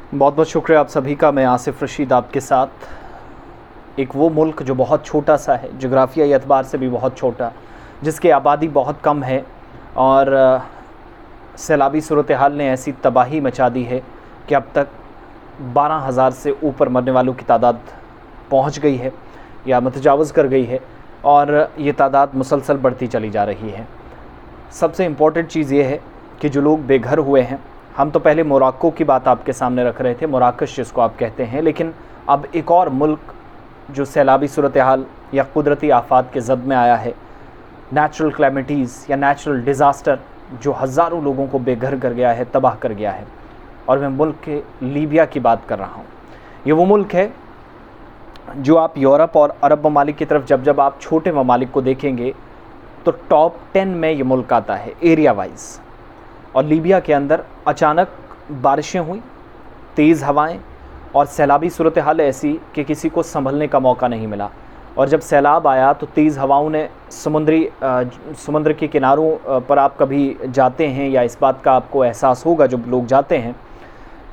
बहुत बहुत शुक्रिया आप सभी का। मैं आसिफ रशीद आपके साथ। एक वो मुल्क जो बहुत छोटा सा है, जोग्राफियाई एतबार से भी बहुत छोटा, जिसकी आबादी बहुत कम है और सैलाबी सूरत हाल ने ऐसी तबाही मचा दी है कि अब तक 12,000 से ऊपर मरने वालों की तादाद पहुंच गई है या मतजावज़ कर गई है और ये तादाद मुसलसल बढ़ती चली जा रही है। सबसे इम्पॉर्टेंट चीज़ ये है कि जो लोग बेघर हुए हैं, हम तो पहले मोरक्को की बात आपके सामने रख रहे थे, मोराकश जिसको आप कहते हैं, लेकिन अब एक और मुल्क जो सैलाबी सूरत हाल या कुदरती आफात के ज़द में आया है, नेचुरल क्लैमिटीज़ या नेचुरल डिज़ास्टर जो हज़ारों लोगों को बेघर कर गया है, तबाह कर गया है। और मैं मुल्क के लीबिया की बात कर रहा हूँ। ये वो मुल्क है जो आप यूरोप और अरब ममालिक की तरफ जब आप छोटे ममालिक को देखेंगे तो टॉप 10 में ये मुल्क आता है एरिया वाइज। और लीबिया के अंदर अचानक बारिशें हुई, तेज़ हवाएं और सैलाबी सूरत हाल ऐसी कि किसी को संभलने का मौका नहीं मिला। और जब सैलाब आया तो तेज़ हवाओं ने समुद्र के किनारों पर आप कभी जाते हैं या इस बात का आपको एहसास होगा जब लोग जाते हैं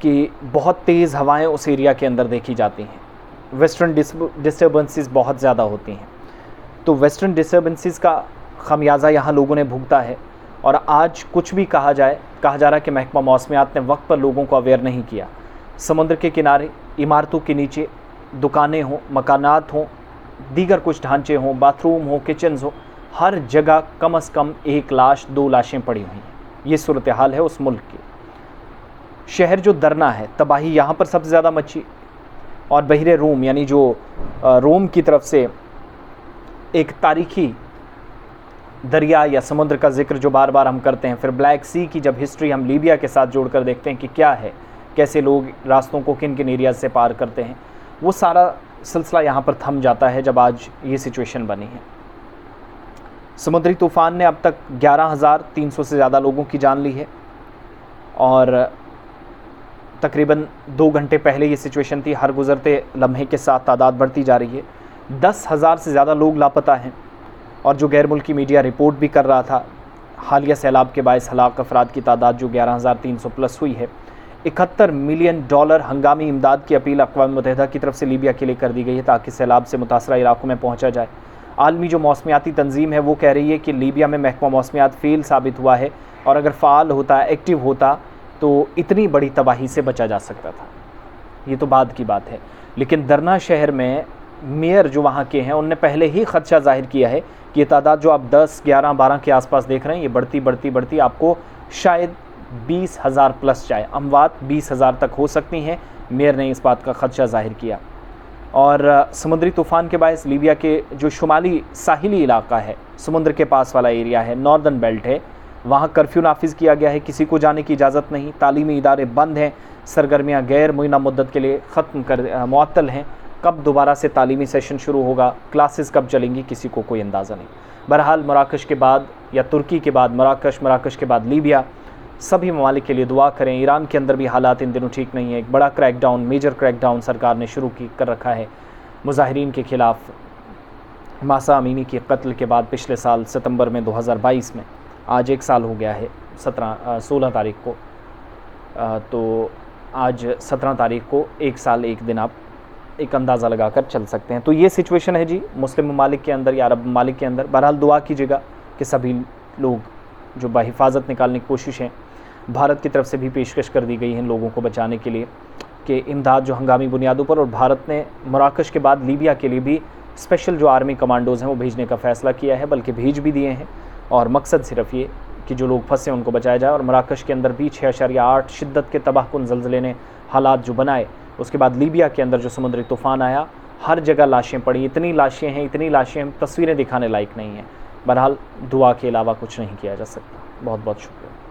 कि बहुत तेज़ हवाएं उस एरिया के अंदर देखी जाती हैं। वेस्टर्न डिस्टर्बेंसेस बहुत ज़्यादा होती हैं, तो वेस्टर्न डिस्टर्बेंसेस का खमियाजा यहाँ लोगों ने भुगता है। और आज कुछ भी कहा जा रहा है कि महकमा मौसमियात ने वक्त पर लोगों को अवेयर नहीं किया। समुद्र के किनारे, इमारतों के नीचे दुकानें हों, मकानात हों, दीगर कुछ ढांचे हों, बाथरूम हो, किचन्स हो, हर जगह कम से कम 1 लाश 2 लाशें पड़ी हुई हैं। ये सूरत हाल है उस मुल्क की। शहर जो दरना है, तबाही यहाँ पर सबसे ज़्यादा मची। और बहिरे रोम यानी जो रोम की तरफ से एक तारीखी दरिया या समुद्र का जिक्र जो बार बार हम करते हैं, फिर ब्लैक सी की जब हिस्ट्री हम लीबिया के साथ जोड़कर देखते हैं कि क्या है, कैसे लोग रास्तों को किन किन एरिया से पार करते हैं, वो सारा सिलसिला यहाँ पर थम जाता है जब आज ये सिचुएशन बनी है। समुद्री तूफ़ान ने अब तक 11,300 से ज़्यादा लोगों की जान ली है और तकरीबन 2 घंटे पहले ये सिचुएशन थी। हर गुज़रते लम्हे के साथ तादाद बढ़ती जा रही है। 10,000 से ज़्यादा लोग लापता हैं। और जो गैर मुल्की मीडिया रिपोर्ट भी कर रहा था, हालिया सैलाब के बायस हलाक अफराद की तादाद जो 11,300 प्लस हुई है। $71 मिलियन हंगामी इमदाद की अपील अक़वाम मुत्तहिदा की तरफ से लीबिया के लिए कर दी गई है ताकि सैलाब से मुतासरा इलाकों में पहुँचा जाए। आलमी जो मौसमियाती तंजीम है वो कह रही है कि लीबिया में महकमा मौसमियात फ़ेल साबित हुआ है और अगर फ़ाल होता, एक्टिव होता तो इतनी बड़ी तबाही से बचा जा सकता था। ये तो बाद की बात है। लेकिन दरना शहर में मेयर जो वहाँ के हैं उनने पहले ही ख़दशा ज़ाहिर किया है कि ये तादाद जो आप 10, 11, 12 के आसपास देख रहे हैं, ये बढ़ती आपको शायद 20,000 प्लस जाए। अमवात 20,000 तक हो सकती हैं। मेयर ने इस बात का ख़दशा ज़ाहिर किया। और समुद्री तूफ़ान के बायस लीबिया के जो शुमाली साहिली इलाका है, समुद्र के पास वाला एरिया है, नॉर्दर्न बेल्ट है, वहाँ कर्फ्यू नाफिज़ किया गया है। किसी को जाने की इजाज़त नहीं। तालीमी इदारे बंद हैं। सरगर्मियाँ गैर मुय्यना मुद्दत के लिए मुअत्तल हैं। कब दोबारा से तालीमी सेशन शुरू होगा, क्लासेस कब चलेंगी, किसी को कोई अंदाज़ा नहीं। बहरहाल मराकश के बाद या तुर्की के बाद मराकश के बाद लीबिया, सभी ममालिक के लिए दुआ करें। ईरान के अंदर भी हालात इन दिनों ठीक नहीं है। एक बड़ा क्रैकडाउन, मेजर क्रैकडाउन सरकार ने शुरू कर रखा है मुजाहिरीन के ख़िलाफ़। मासा अमीनी के कत्ल के बाद पिछले साल सितंबर में 2022 में, आज 1 साल हो गया है 16 तारीख को, तो आज 17 तारीख को 1 साल 1 दिन आप एक अंदाज़ा लगा कर चल सकते हैं। तो ये सिचुएशन है जी मुस्लिम ममालिक के अंदर या अरब ममालिक के अंदर। बहरहाल दुआ कीजिएगा कि सभी लोग जो बाहिफाजत निकालने की कोशिश हैं, भारत की तरफ से भी पेशकश कर दी गई हैं लोगों को बचाने के लिए कि इमदाद जो हंगामी बुनियादों पर, और भारत ने मराकश के बाद लीबिया के लिए भी स्पेशल जो आर्मी कमांडोज़ हैं वो भेजने का फ़ैसला किया है, बल्कि भेज भी दिए हैं। और मकसद सिर्फ ये कि जो लोग फंसे उनको बचाया जाए। और मराकश के अंदर भी 6.8 शिद्दत के तबाहकुन ज़लज़ले ने हालात जो बनाए, उसके बाद लीबिया के अंदर जो समुद्री तूफ़ान आया, हर जगह लाशें पड़ी। इतनी लाशें हैं, तस्वीरें दिखाने लायक नहीं हैं। बहरहाल दुआ के अलावा कुछ नहीं किया जा सकता। बहुत बहुत शुक्रिया।